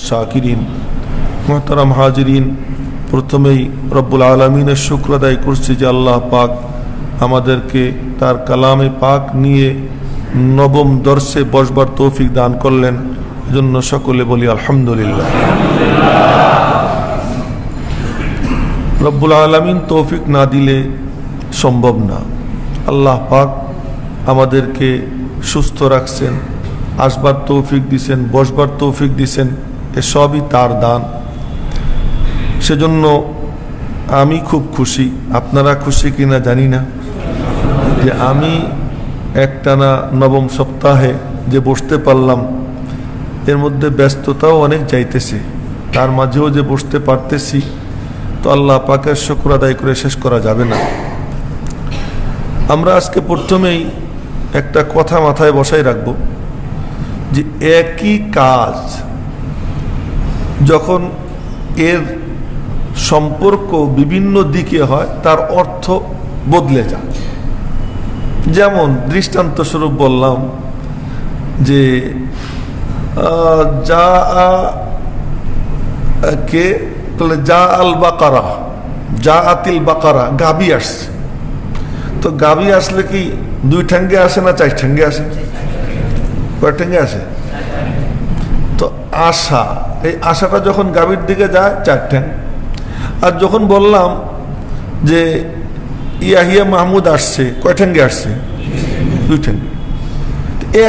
শাকিরিন মুহতারাম হাজিরিন, প্রথমেই রব্বুল আলমিনের শুকর আদায় করছি যে আল্লাহ পাক আমাদেরকে তার কালামে পাক নিয়ে নবম দর্শে বসবার তৌফিক দান করলেন। এজন্য সকলে বলি আলহামদুলিল্লাহ। রব্বুল আলমিন তৌফিক না দিলে সম্ভব না। আল্লাহ পাক আমাদেরকে সুস্থ রাখছেন, আসবার তৌফিক দিছেন, বসবার তৌফিক দিছেন, এসবই তার দান। সেজন্য আমি খুব খুশি, আপনারা খুশি কিনা জানি না, যে আমি একটানা নবম সপ্তাহে যে বসতে পারলাম। এর মধ্যে ব্যস্ততাও অনেক যাইতেছে, তার মাঝেও যে বসতে পারতেছি, তো আল্লাহ পাকের শুকর আদায় করে শেষ করা যাবে না। আমরা আজকে প্রথমেই একটা কথা মাথায় বসাই রাখব যে একই কাজ যখন এর সম্পর্ক বিভিন্ন দিকে হয়, তার অর্থ বদলে যায়। যেমন দৃষ্টান্ত স্বরূপ বললাম যে যা আল বাকারা, যা আতিল বাকারা, গাবি আসছে। তো গাবি আসলে কি দুই ঠ্যাঙ্গে আসে না চার ঠ্যাঙ্গে আসে? কয় ঠ্যাঙ্গে আসে? তো আশা, এই আশাটা যখন গাভীর দিকে যায় চার ঠ্যাং। আর যখন বললাম যে ইয়াহিয়া মাহমুদ আসছে, কয় ঠ্যাঙ্গে আসছে? দুই ঠ্যাঙ্গে।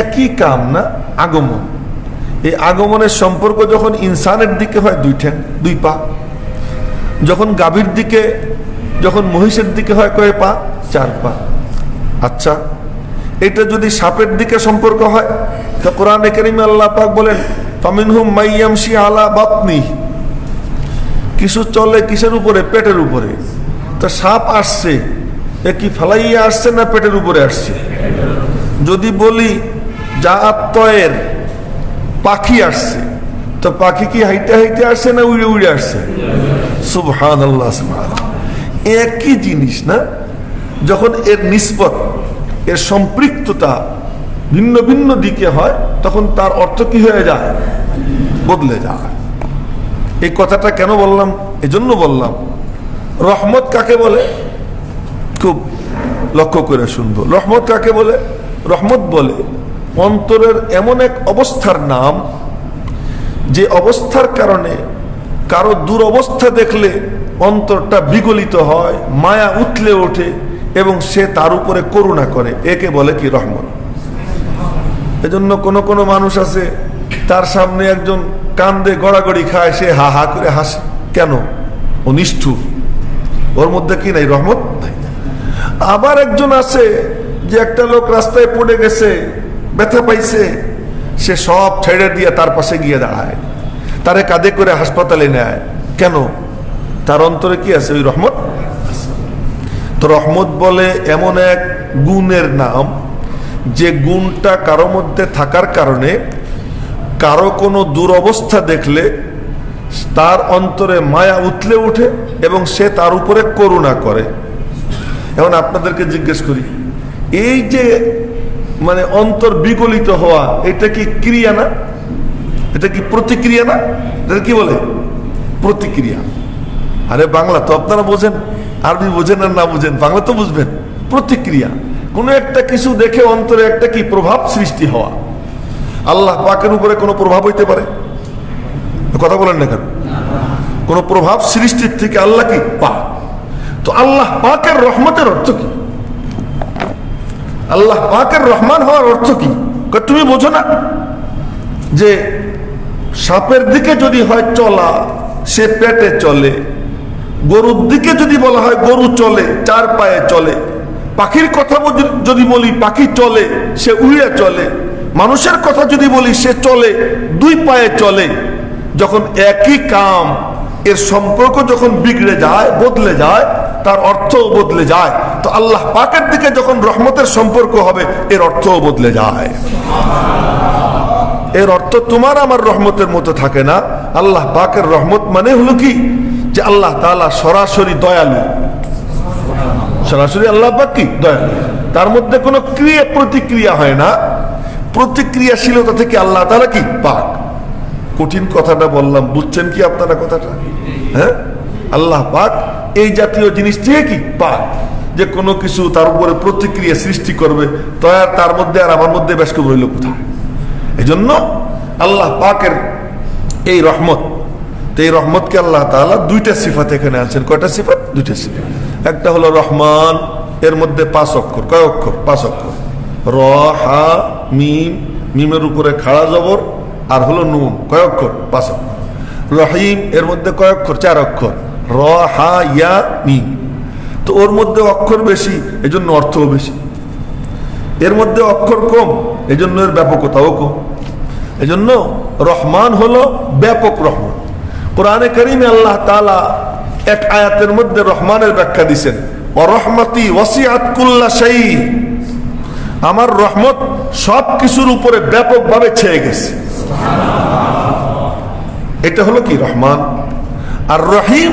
একই কাম না, আগমন। এই আগমনের সম্পর্ক যখন ইনসানের দিকে হয় দুই ঠ্যাং, দুই পা। যখন গাভীর দিকে, যখন মহিষের দিকে হয় কয় পা? চার পা। আচ্ছা, এটা যদি সাপের দিকে সম্পর্ক হয়, তো কোরআনে কারীমে আল্লাহ পাক বলেন ফামিনহুম মাইয়ামশি আলা বাতনি, কিছু চলে কিসের উপরে? পেটের উপরে। তো সাপ আসছে, এ কি ফালাইয়া আসছে না পেটের উপরে আসছে? যদি বলি জাআত-তয়ের, পাখি আসছে, তো পাখি কি হাইটে হাইটে আসছে না উড়ে উড়ে আসছে? সুবহানাল্লাহ, সুবহানাল্লাহ। একই জিনিস না, যখন এর নিসবত, এর সম্পৃক্ততা ভিন্ন ভিন্ন দিকে হয়, তখন তার অর্থ কি হয়ে যায়? বদলে যায়। এই কথাটা কেন বললাম? এজন্য বললাম, রহমত কাকে বলে? খুব লক্ষ্য করে শুনবো। রহমত কাকে বলে? রহমত বলে অন্তরের এমন এক অবস্থার নাম, যে অবস্থার কারণে কারো দুরবস্থা দেখলে অন্তরটা বিগলিত হয়, মায়া উঠলে ওঠে এবং সে তার উপরে করুণা করে। একে বলে কি? রহমত। এজন্য কোন কোন মানুষ আছে, তার সামনে একজন কান্দে গড়াগড়ি খায়, সে হা হা করে হাসে। কেন? ও নিষ্ঠুর, ওর মধ্যে কি নাই? রহমত নাই। আবার একজন আছে, যে একটা লোক রাস্তায় পড়ে গেছে, ব্যথা পাইছে, সে সব ছেড়ে দিয়ে তার পাশে গিয়ে দাঁড়ায়, তারে কাঁধে করে হাসপাতালে নেয়। কেন? তার অন্তরে কি আছে? ওই রহমত। তো রহমত বলে এমন এক গুণের নাম, যে গুণটা কারো মধ্যে থাকার কারণে কারো কোনো দুরবস্থা দেখলে তার অন্তরে মায়া উঠলে উঠে এবং সে তার উপরে করুণা করে। এখন আপনাদেরকে জিজ্ঞেস করি, এই যে মানে অন্তর বিগলিত হওয়া, এটা কি ক্রিয়া না? এটা কি প্রতিক্রিয়া না? এটা কি বলে? প্রতিক্রিয়া। আরে বাংলা তো আপনারা বোঝেন, আরবি বোঝেন আর না বোঝেন, বাংলা তো বুঝবেন। প্রতিক্রিয়া, কোনো একটা কিছু দেখে অন্তরে একটা কি প্রভাব সৃষ্টি হওয়া। আল্লাহ পাকের উপরে কোনো প্রভাব হইতে পারে? কথা বলেন না কেন? কোন প্রভাব সৃষ্টির থেকে আল্লাহ কি পাক। তো আল্লাহ পাকের রহমতের অর্থ কি? আল্লাহ পাকের রহমান হওয়ার অর্থ কি? তুমি বোঝো না যে সাপের দিকে যদি হয় চলা, সে পেটে চলে। গরুর দিকে যদি বলা হয় গরু চলে, চার পায়ে চলে। পাখির কথা যদি বলি, পাখি চলে, সে উড়ে চলে। মানুষের কথা যদি বলি, সে চলে, দুই পায়ে চলে। যখন একই কাম, এর সম্পর্ক যখন বিগড়ে যায়, বদলে যায়, তার অর্থও বদলে যায়। তো আল্লাহ পাকের দিকে যখন রহমতের সম্পর্ক হবে, এর অর্থও বদলে যায়। এর অর্থ তোমার আমার রহমতের মতো থাকে না। আল্লাহ পাকের রহমত মানে হলো কি? যে আল্লাহ তাআলা সরাসরি দয়ালু। সরাসরি আল্লাহ পাক কি? দয়ালু। তার মধ্যে কোনো ক্রিয়া প্রতিক্রিয়া হয় না। প্রতিক্রিয়াশীলতা থেকে আল্লাহ তাআলা কি? পাক। কঠিন কথাটা বললাম, বুঝছেন কি আপনারা কথাটা? হ্যাঁ, আল্লাহ পাক এই জাতীয় জিনিস থেকে কি পাক, যে কোনো কিছু তার উপরে প্রতিক্রিয়া সৃষ্টি করবে, তো আর তার মধ্যে আর আমার মধ্যে বেশ করে রইল কোথায়? এই জন্য আল্লাহ পাকের এই রহমত, এই রহমতকে আল্লাহ তাআলা দুইটা সিফাত এখানে আনছেন। কয়টা সিফাত? দুইটা সিফাত। একটা হলো রহমান, এর মধ্যে 5 অক্ষর। কয় অক্ষর? 5 অক্ষর। র, হা, মিম, মিমের উপরে খাড়া জবর, আর হলো নুন। কয় অক্ষর? 5 অক্ষর। রহিম, এর মধ্যে কয় অক্ষর? 4 অক্ষর। র, হা, ইয়া, মিম। তো ওর মধ্যে অক্ষর বেশি, এজন্য অর্থও বেশি। এর মধ্যে অক্ষর কম, এজন্য এর ব্যাপকতাও কম। এজন্য রহমান হলো ব্যাপক রহমান। কোরআনে কারীমে আল্লাহ তাআলা এক আয়াতের মধ্যে রহমানের ব্যাখ্যা দিয়েছেন, ওয়া রহমতি ওয়াসিআত কুল্লা শাই। আমার রহমত সব কিছুর উপরে ব্যাপকভাবে ছেয়ে গেছে। এটা হলো কি? রহমান। আর রহিম,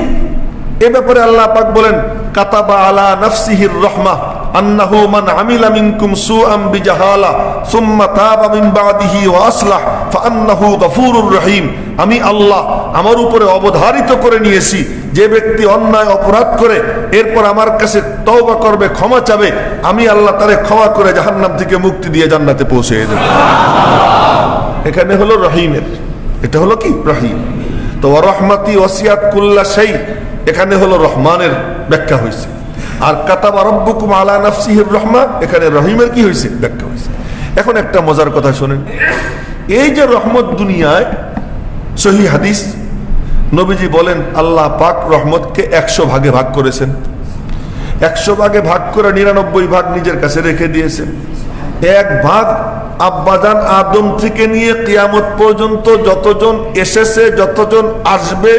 এ ব্যাপারে আল্লাহ পাক বলেন, কাতাবা আলা নাফসিহির রাহমাহ আন্নাহু মান আমিলা মিনকুম সুআম বিজাহালা সুম্মা তাবা মিন বাদিহি ওয়া আসলাহ ফাআন্নাহু গফুরুর রহিম। আমি আল্লাহ আমার উপরে অবধারিত করে নিয়েছি, যে ব্যক্তি অন্যায় অপরাধ করে এরপর আমার কাছে তওবা করবে, ক্ষমা চাবে, আমি আল্লাহ তারে ক্ষমা করে জাহান্নাম থেকে মুক্তি দিয়ে জান্নাতে পৌঁছে দেব। এখানে হলো রহিমের, এটা হলো কি? রহিম। তো ওয়া রহমতি ওয়াসিআত কুল্লা শাই, এখানে হলো রহমানের ব্যাখ্যা হয়েছে। আর কাতাবা রাব্বুকুম আলা নাফসিহির রাহমা, এখানে রহিমের কি হয়েছে? ব্যাখ্যা হয়েছে। এখন একটা মজার কথা শুনেন, এই যে রহমত দুনিয়ায়, সহিহ হাদিস নবীজি বলেন আল্লাহ পাক রহমতকে 100 ভাগে ভাগ করেছেন। 100 ভাগে ভাগ করে 99 ভাগ নিজের কাছে রেখে দিয়েছেন। 1 ভাগ আব্বাজান আদম থেকে নিয়ে কিয়ামত পর্যন্ত যতজন এসেছে, যতজন আসবে,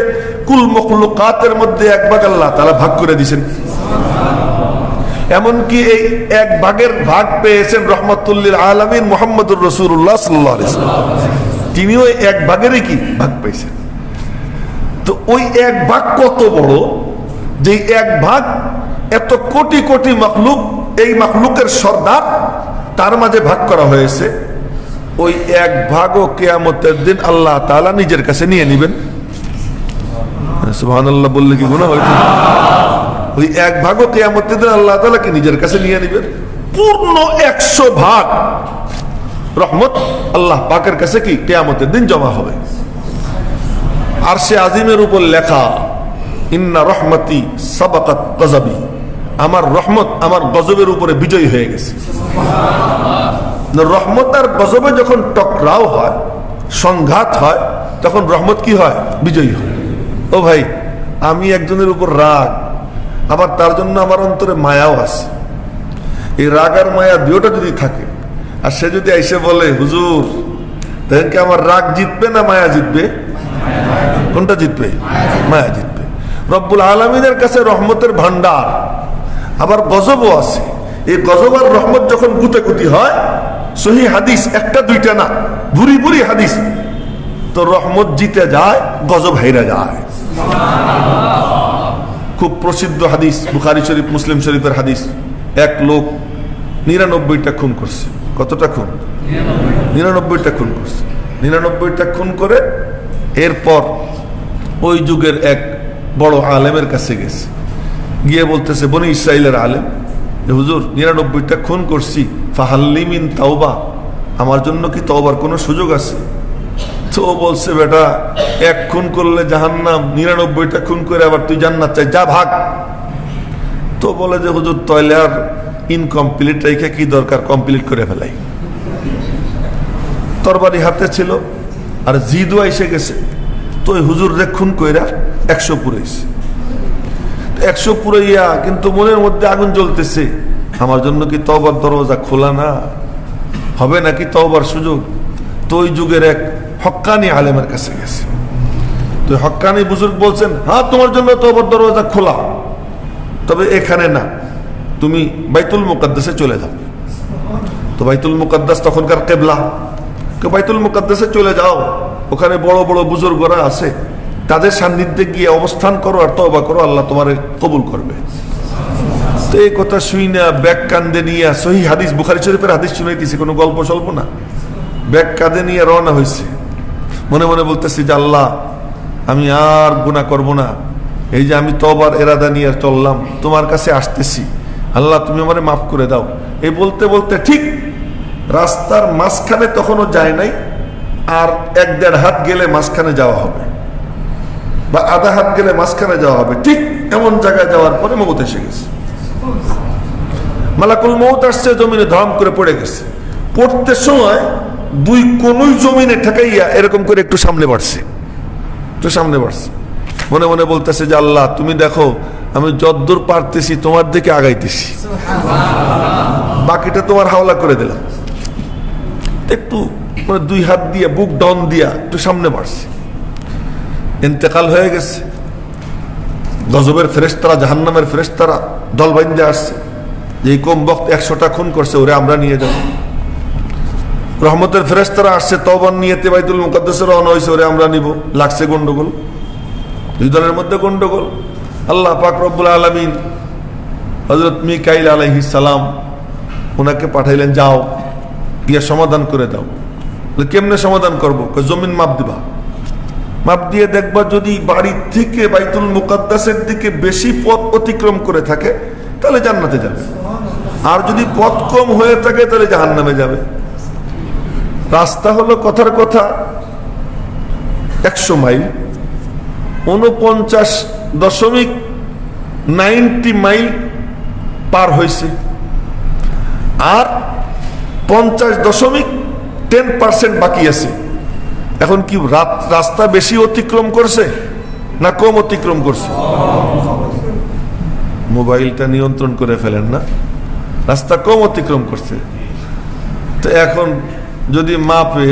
কুল মখলুকাতের মধ্যে 1 ভাগ আল্লাহ তাআলা ভাগ করে দিয়েছেন। এমনকি এই 1 ভাগের ভাগ পেয়েছেন রহমাতুল লিল আলামিন মুহাম্মদুর রাসূলুল্লাহ সাল্লাল্লাহু আলাইহি ওয়াসাল্লাম। তিনিও 1 ভাগেরই কি? ভাগ পেয়েছেন। তো ওই 1 ভাগ কত বড়, যে 1 ভাগ এত কোটি কোটি মাখলুক, এই মাখলুকের সর্দার, তার মাঝে ভাগ করা হয়েছে। ওই 1 ভাগও কিয়ামতের দিন আল্লাহ তাআলা নিজের কাছে নিয়ে নেবেন। সুবহানাল্লাহ বললে কি গুনাহ হইতো? ওই 1 ভাগও কিয়ামতের দিন আল্লাহ তাআলা কি নিজের কাছে নিয়ে নেবেন। পূর্ণ 100 ভাগ রহমত আল্লাহ পাকের কাছে কি কিয়ামতের দিন জমা হবে। আরশে আজিমের উপর লেখা, ইন্না রহমতি সাবাকাত গজবি, আমার রহমত আমার গজবের উপরে বিজয়ী হয়ে গেছে। রহমত আর গজবে যখন টকরাও হয়, সংঘাত হয়, তখন রহমত কি হয়? বিজয়ী হয়। ও ভাই, আমি একজনের উপর রাগ, আবার তার জন্য আমার অন্তরে মায়াও আছে। এই রাগ আর মায়া দুটোটা যদি থাকে, আর সে যদি এসে বলে হুজুর, দেখেন কি আমার রাগ জিতবে না মায়া জিতবে? কোনটা জিতবে? মায়া জিতবে। রব্বুল আলামিনের কাছে রহমতের ভান্ডার, আবার গজবও আছে। এই গজব আর রহমত যখন গুতাগুতি হয়, সহিহ হাদিস, একটা দুইটা না, ভুরি ভুরি হাদিস, তো রহমত জিতে যায়, গজব হেরে যায়। খুব প্রসিদ্ধ হাদিস, বুখারী শরীফ, মুসলিম শরীফের হাদিস। 1 লোক 99টা খুন করছে। কতটা খুন? 99টা খুন করছে। 99টা খুন করে এরপর ওই যুগের এক বড় আলেমের কাছে গেছে, গিয়ে বলতেছে, বনি ইসরাইলের আলেম, হুজুর 99টা খুন করছি, ফাহাল্লি মিন তাওবা, আমার জন্য কি তওবার কোনো সুযোগ আছে? তো বলছে, বেটা 1 খুন করলে জাহান্নাম, 99টা খুন করে আবার তুই জান্নাত চাই, যা ভাগ। তো বলে যে হুজুর, তাইলে আর ইনকমপ্লিট রেখে কি দরকার, কমপ্লিট করে ফেলাই। তরবারি হাতে ছিল আর জিদও এসে গেছে, তো ওই হুজুর রে খুন কইরা 100 পুরাইছে। 100 পুরাইয়া কিন্তু মনের মধ্যে আগুন জ্বলতেছে, আমার জন্য কি তওবার দরজা খোলা না হবে নাকি তওবার সুযোগ? তো ওই যুগের এক হক্কানি আলেমের কাছে গেছে। তো হক্কানি বুজুর্গ বলছেন, হ্যাঁ তোমার জন্য তওবার দরজা খোলা, তবে এখানে না, তুমি বাইতুল মুকাদ্দাসে চলে যাও। তো বাইতুল মুকাদ্দাস তখনকার কিবলা, তো বাইতুল মুকাদ্দাসে চলে যাও, ওখানে বড় বড় বুজুর্গরা আছে, তাদের সান্নিধ্যে গিয়ে অবস্থান করো আর তওবা করো, আল্লাহ তোমারে কবুল করবে। তো এই কথা শুই না ব্যাগ কান্দে নিয়ে, সহিহ হাদিস, বুখারী শরীফের হাদিস শুনাইতেছি, কোনো গল্প স্বল্প না। ব্যাগ কাঁধে নিয়ে রওনা হয়েছে, মনে মনে বলতেছি যে আল্লাহ আমি আর গুনাহ করব না, এই যে আমি তওবার ইরাদা নিয়ে চললাম, তোমার কাছে আসতেছি, আল্লাহ তুমি আমারে মাফ করে দাও। এই বলতে বলতে ঠিক রাস্তার মাঝখানে তখনও যায় নাই, আর 1-1.5 হাত গেলে মাঝখানে যাওয়া হবে, বা আধা হাত গেলে মাঝখানে যাওয়া হবে, ঠিক এমন জায়গায় যাওয়ার পরে মওত এসে গেছে। মালাকুল মওত আসছে, জমিনে ধম করে পড়ে গেছে। পড়তে সময় 2 কোণই জমিনে ঠেকাইয়া এরকম করে একটু সামনে বাড়ছে, একটু সামনে বাড়ছে। মনে মনে বলতেছে যে আল্লাহ তুমি দেখো আমি যতদূর পারতেছি তোমার দিকে আগাইতেছি, বাকিটা তোমার হাওলা করে দিলাম। একটু 2 হাত দিয়া বুক ডাউন দিয়া একটু সামনে বাড়ছে। ইন্তেকাল হয়ে গেছে। গজবের ফেরেশতারা, জাহান্নামের ফেরেশতারা দল বাইন্ধে আসছে যে কম বক্ত 100টা খুন করছে, ওরে আমরা নিয়ে যাব। রহমতের ফেরেশতারা আসছে, তওবার নিয়তে বাইতুল মুকাদ্দাসে রওনা হয়েছে, ওরে আমরা নিব। লাগছে গন্ডগোল, 2 দলের মধ্যে গন্ডগোল। আল্লাহ পাক রব্বুল আলামিন হযরত মিকাইল আলাইহিস সালাম ওনাকে পাঠাইলেন, যাও গিয়ে সমাধান করে দাও। কেমনে সমাধান করবো? জমিন মাপ দিবা, মাপ দিয়ে দেখবা যদি বাড়ির থেকে বাইতুল মুকাদ্দাসের দিকে বেশি পথ অতিক্রম করে থাকে তাহলে জান্নাতে যাবে, আর যদি পথ কম হয়ে থাকে তাহলে জাহান্নামে যাবে। রাস্তা হলো কথার কথা 100 মাইল, 49.90 মাইল পার হয়েছে, আর 50.10% বাকি আছে। এখন কি রাস্তা বেশি অতিক্রম করছে না কম অতিক্রম করছে? মোবাইলটা নিয়ন্ত্রণ করে ফেলেন না, রাস্তা কম অতিক্রম করছে। তো এখন যদি মাপে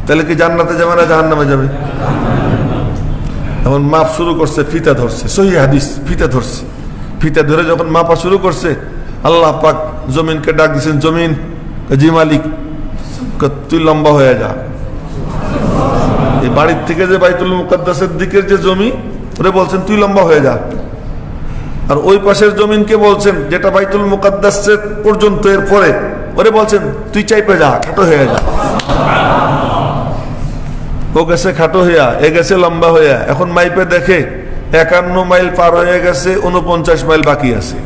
তাহলে কি জান্নাতে যাবে না জাহান্নামে যাবে? এখন মাপ শুরু করছে, ফিতা ধরছে, সহিহ হাদিস, ফিতা ধরছে। ফিতা ধরে যখন মাপা শুরু করছে, আল্লাহ পাক জমিনকে ডাক দিচ্ছেন, জমিন জি মালিক তুই লম্বা হয়ে যা। এই বাড়ির থেকে যে বাইতুল মুকাদ্দাসের দিকের যে জমি, ওরে বলছেন তুই লম্বা হয়ে যা। আর ওই পাশের জমিনকে বলছেন যেটা বাইতুল মুকাদ্দাস পর্যন্ত, এর পরে ওরে বলছেন তুই চাইপে যা, খাটো হয়ে যা। ও গেছে খাটো হইয়া, এ গেছে লম্বা হইয়া। এখন মাইপে দেখে 51 মাইল পার হয়ে গেছে, 49 মাইল বাকি আছে।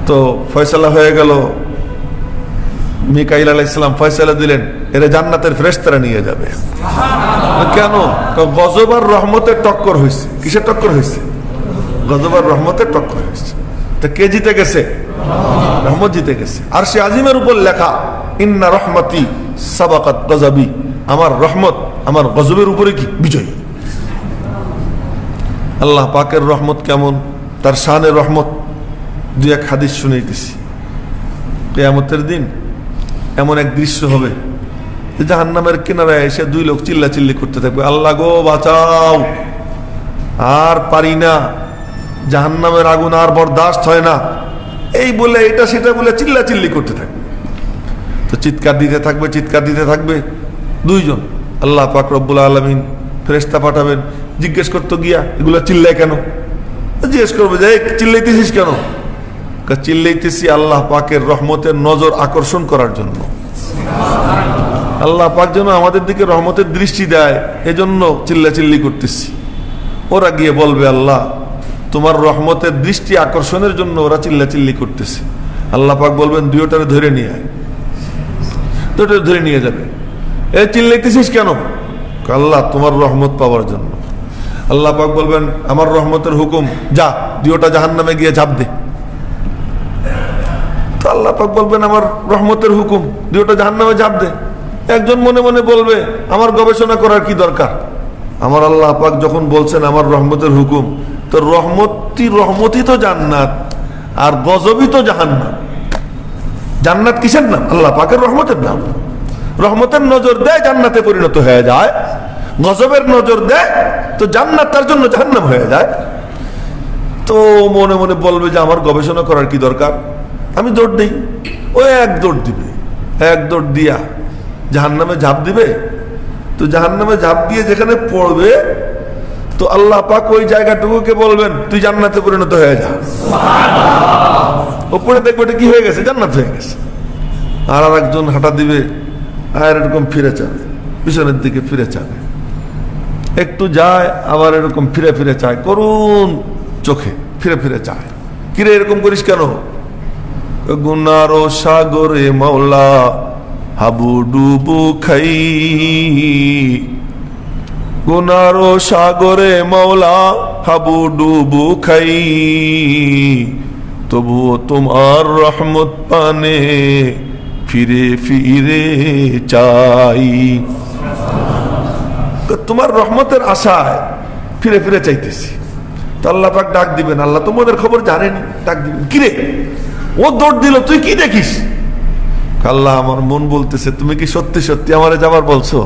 তো ফয়সালা হয়ে গেল, মিকাইল আলাইহিস সালাম ফয়সালা দিলেন, এরা জান্নাতের ফেরেশতারা নিয়ে যাবে। কেন? গজব আর রহমতের টক্কর হয়েছে। কিসের টক্কর হয়েছে? গজব আর রহমতের টক্কর হয়েছে। তো কে জিতে গেছে? রহমত জিতে গেছে। আর সে আজিমের উপর লেখা, ইন্না রহমতি সাবাকাত গজবি, আমার রহমত আমার গজবের উপরে কি বিজয়। আল্লাহ পাকের রহমত কেমন, তার শানের রহমত 2-1 হাদিস শুনাইতেছি। কিয়ামতের দিন এমন এক দৃশ্য হবে, জাহান্নামের কিনারায় এসে 2 লোক চিল্লাচিল্লি করতে থাকবে, আল্লাহ গো বাঁচাও, আর পারি না, জাহান্নামের আগুন আর বরদাস্ত হয় না, এই বলে এটা সেটা বলে চিল্লাচিল্লি করতে থাকবে। তো চিৎকার দিতে থাকবে, চিৎকার দিতে থাকবে। 2 জন আল্লাহ পাক রব্বুল আলামিন ফেরেশতা পাঠাবেন, জিজ্ঞেস করতে গিয়া এগুলো চিল্লায় কেন? জিজ্ঞেস করবে যে চিল্লাইতেছিস কেন? চিল্লাইতেছি আল্লাহ পাকের রহমতের নজর আকর্ষণ করার জন্য। আল্লাহ পাক যেন আমাদের দিকে রহমতের দৃষ্টি দেয়, এজন্য চিল্লাচিল্লি করতেছি। ওরা গিয়ে বলবে আল্লাহ তোমার রহমতের দৃষ্টি আকর্ষণের জন্য ওরা চিল্লাচিল্লি করতেছে। আল্লাহ পাক বলবেন 2টারে ধরে নিয়ে আয়। 2টারে ধরে নিয়ে যাবে। এ চিল্লাইতেছিস কেন? আল্লাহ তোমার রহমত পাওয়ার জন্য। আল্লাহ পাক বলবেন আমার রহমতের হুকুম, যা 2টা জাহান্নামে গিয়ে ঝাঁপ দে। তো আল্লাহ পাক বলবেন আমার রহমতের হুকুম, 2টা জাহান্নামে ঝাঁপ দে। একজন মনে মনে বলবে আমার গবেষণা করার কি দরকার, আমার আল্লাহ পাক যখন বলছেন আমার রহমতের হুকুম, তো রহমতই তো জান্নাত, আর গজবই তো জাহান্নাম। জান্নাত কিসের নাম? আল্লাহ পাকের রহমতের নাম। রহমতের নজর দেয় জান্নাতে পরিণত হয়ে যায়, গজবের নজর দেয় তো জান্নাত তার জন্য জাহান্নাম হয়ে যায়। তো মনে মনে বলবে যে আমার গবেষণা করার কি দরকার, আমি দৌড় দিই। ও 1 দৌড় দিবে, 1 দৌড় দিয়া জাহান্নামে ঝাঁপ দিবে। তো জাহান্নামে ঝাঁপ দিয়ে যেখানে পড়বে, তো আল্লাহ পাক ওই জায়গাটুকুকে বলবেন তুই জান্নাতে পরিণত হয়ে যা। ওপরে দেখবে কি হয়ে গেছে, জান্নাত হয়ে গেছে। আর একজন হাঁটা দিবে, আর এরকম ফিরে যাবে, পিছনের দিকে ফিরে যাবে, একটু যায় আবার এরকম ফিরে ফিরে চায়, করুন চোখে ফিরে ফিরে চায়। কিরে এরকম করিস কেন? গুনার সাগরে মাওলা হাবুডুবু খাই, গুনার সাগরে মাওলা হাবুডুবু খাই, তবুও তোমার রহমত পানে ফিরে ফিরে চাই। তোমার রহমতের আশায় ফিরে ফিরে চাইতেছি। তো আল্লাহ পাক ডাক দিবেন, আল্লাহ তো মনের খবর জানেন, ডাক দিবেন, কিরে ও দৌড় দিল তুই কি দেখিস? আল্লাহ আমার মন বলতেছে তুমি কি সত্যি সত্যি আমারে যাবার বলছো?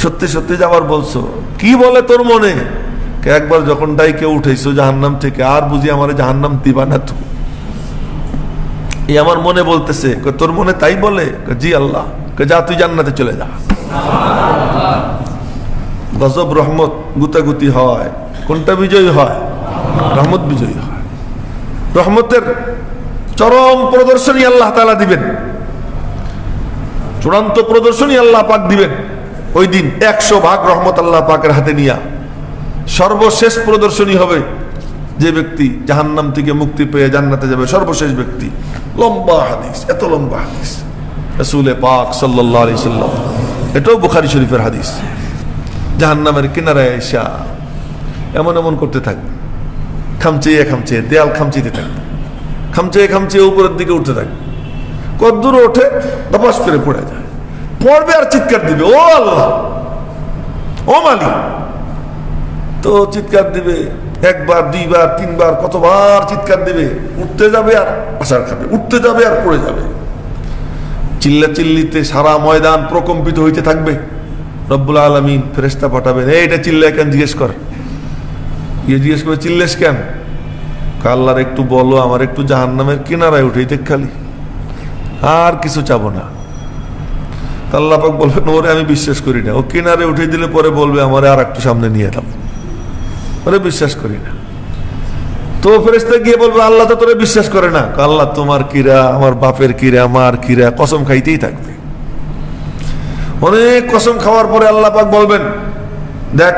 সত্যি সত্যি যাবার বলছো? কি বলে তোর মনে? একবার যখন ডাইকে উঠেছো জাহান্নাম থেকে, আর বুঝি আমারে জাহান্নাম দিবা না তো? এই আমার মনে বলতেছে। তোর মনে তাই বলে? জি আল্লাহ। যা তুই জান্নাতে চলে যা। গজব রহমত গুতাগুতি হয়, কোনটা বিজয়ী হয়? রহমত বিজয়ী হয়। রহমতের চরম প্রদর্শনী আল্লাহ তাআলা দিবেন, চূড়ান্ত প্রদর্শনী আল্লাহ পাক দিবেন ওই দিন। 100 ভাগ রহমত আল্লাহ পাকের হাতে নিয়া সর্বশেষ প্রদর্শনী হবে যে ব্যক্তি জাহান্নাম থেকে মুক্তি পেয়ে জান্নাতে যাবে, সর্বশেষ ব্যক্তি। লম্বা হাদিস, এত লম্বা হাদিস রাসূল পাক সাল্লাল্লাহু আলাইহি সাল্লাম, এটাও বুখারী শরীফের হাদিস। জাহান্নামের কিনারায় এসে এমন এমন করতে থাকবে, খামচেয়ে খামচেয়ে দেয়াল খামচিতে থাকবে, খামচেয়ে খামচেয়ে উপরের দিকে উঠতে থাকবে, কদ্দূর ওঠে দপাস করে পড়ে যায়, পড়বে আর চিৎকার দিবে, ও আল্লাহ, ও মালিক। তো চিৎকার দিবে একবার, দুইবার, তিনবার, কতবার চিৎকার দিবে, উঠতে যাবে আর আছাড় খাবে, উঠতে যাবে আর পড়ে যাবে। চিল্লা চিল্লিতে সারা ময়দান প্রকম্পিত হইতে থাকবে। রব্বুল আলামিন ফেরেশতা পাঠাবেন, এটা চিল্লায় কেন জিজ্ঞেস কর। জিজ্ঞেস করে চিল্লেস কেন? আল্লাহর একটু বলো, আমার একটু জাহান্নামের কিনারায় উঠেই দেখ খালি, আর কিছু চাবো না। আল্লাহ পাক বলবেন ওরে আমি বিশ্বাস করি না। ও কিনারে উঠে দিলে পরে বলবে আমারে আর একটু সামনে নিয়ে দাও, ওরে বিশ্বাস করি না। তো ফেরেশতা গিয়ে বলবে আল্লাহ তো তোরে বিশ্বাস করে না। আল্লাহ তোমার কিরা, আমার বাপের কিরা, আমার কিরা, কসম খাইতেই থাকবে। অনেক কসম খাওয়ার পরে আল্লাহ পাক বলবেন দেখ